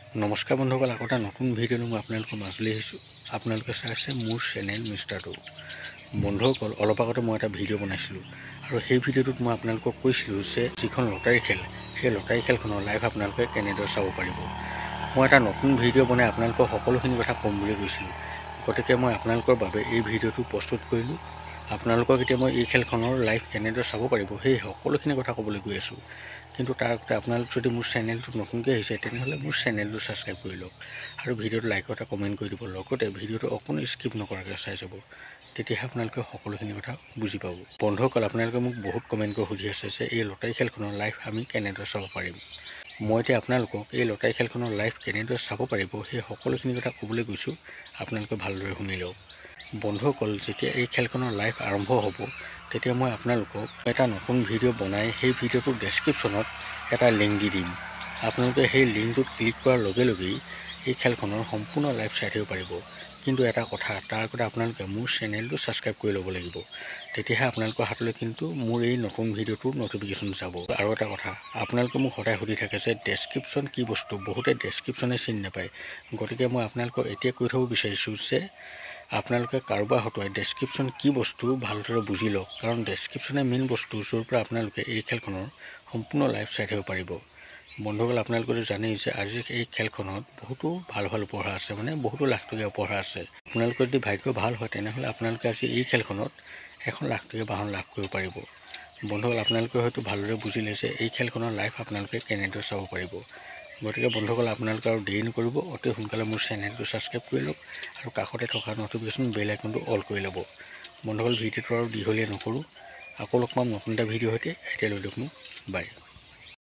নমস্কাৰ বন্ধুসকল, আকৌ এটা নতুন ভিডিঅ' মই আপোনালোকৰ মাজলৈ আহিছোঁ। আপোনালোকে চাই আছে মোৰ চেনেল মিষ্টাৰ টু। বন্ধুসকল, অলপ আগতে মই এটা ভিডিঅ' বনাইছিলোঁ আৰু সেই ভিডিঅ'টোত মই আপোনালোকক কৈছিলোঁ যে যিখন লটাৰী খেল, সেই লটাৰী খেলখনৰ লাইভ আপোনালোকে কেনেদৰে চাব পাৰিব। মই এটা নতুন ভিডিঅ' বনাই আপোনালোকক সকলোখিনি কথা ক'ম বুলি কৈছিলোঁ। গতিকে মই আপোনালোকৰ বাবে এই ভিডিঅ'টো প্ৰস্তুত কৰিলোঁ। আপোনালোকক এতিয়া মই এই খেলখনৰ লাইভ কেনেদৰে চাব পাৰিব সেই সকলোখিনি কথা ক'বলৈ গৈ আছোঁ। কিন্তু তাৰ আগতে আপোনালোক যদি মোৰ চেনেলটোত নতুনকৈ আহিছে তেনেহ'লে মোৰ চেনেলটো ছাবস্ক্ৰাইব কৰি লওক আৰু ভিডিঅ'টো লাইক এটা কমেণ্ট কৰি দিব। লগতে ভিডিঅ'টো অকণো স্কিপ নকৰাকৈ চাই যাব, তেতিয়াহে আপোনালোকে সকলোখিনি কথা বুজি পাব। বন্ধুসকল, আপোনালোকে মোক বহুত কমেণ্ট কৰি সুধি আছে যে এই লটাৰী খেলখনৰ লাইভ আমি কেনেদৰে চাব পাৰিম। মই এতিয়া আপোনালোকক এই লটাৰী খেলখনৰ লাইভ কেনেদৰে চাব পাৰিব সেই সকলোখিনি কথা ক'বলৈ গৈছোঁ। আপোনালোকে ভালদৰে শুনি লওক। বন্ধুসকল, যেতিয়া এই খেলখনৰ লাইভ আৰম্ভ হ'ব তেতিয়া মই আপোনালোকক এটা নতুন ভিডিঅ' বনাই সেই ভিডিঅ'টোৰ ডেছক্ৰিপশ্যনত এটা লিংক দি দিম। আপোনালোকে সেই লিংকটোত ক্লিক কৰাৰ লগে লগেই এই খেলখনৰ সম্পূৰ্ণ লাইভ চাই থাকিব পাৰিব। কিন্তু এটা কথা, তাৰ আগতে আপোনালোকে মোৰ চেনেলটো ছাবস্ক্ৰাইব কৰি ল'ব লাগিব, তেতিয়াহে আপোনালোকৰ হাতলৈ কিন্তু মোৰ এই নতুন ভিডিঅ'টোৰ ন'টিফিকেশ্যন যাব। আৰু এটা কথা, আপোনালোকে মোক সদায় সুধি থাকে যে ডেছক্ৰিপশ্যন কি বস্তু, বহুতে ডেছক্ৰিপশ্যনে চিনি নাপায়। গতিকে মই আপোনালোকক এতিয়া কৈ থ'ব বিচাৰিছোঁ যে আপোনালোকে কাৰোবাৰ হতুৱাই ডেছক্ৰিপশ্যন কি বস্তু ভালদৰে বুজি লওক, কাৰণ ডেছক্ৰিপশ্যনে মেইন বস্তু য'ৰ পৰা আপোনালোকে এই খেলখনৰ সম্পূৰ্ণ লাইভ চাই থাকিব পাৰিব। বন্ধুসকল, আপোনালোকে জানেই যে আজিৰ এই খেলখনত বহুতো ভাল উপহাৰ আছে, বহুতো লাখটকীয়া উপহাৰ আছে। আপোনালোকৰ যদি ভাগ্য ভাল হয় তেনেহ'লে আপোনালোকে আজি এই খেলখনত 1 লাখটকীয়া বাহন লাভ কৰিব পাৰিব। বন্ধুসকল, আপোনালোকে হয়তো ভালদৰে বুজিলে যে এই খেলখনৰ লাইভ আপোনালোকে কেনেদৰে চাব পাৰিব। গতিকে বন্ধুসকল, আপোনালোকে আৰু দেৰি নকৰিব, অতি সোনকালে মোৰ চেনেলটো ছাবস্ক্ৰাইব কৰি লওক আৰু কাষতে থকা ন'টিফিকেশ্যন বেল আইকনটো অল কৰি ল'ব। বন্ধুসকল, ভিডিঅ'টো আৰু দীঘলীয়া নকৰোঁ, আকৌ লগ পাম নতুন এটা ভিডিঅ' সৈতে। এতিয়ালৈ দিয়ক মোক বাই।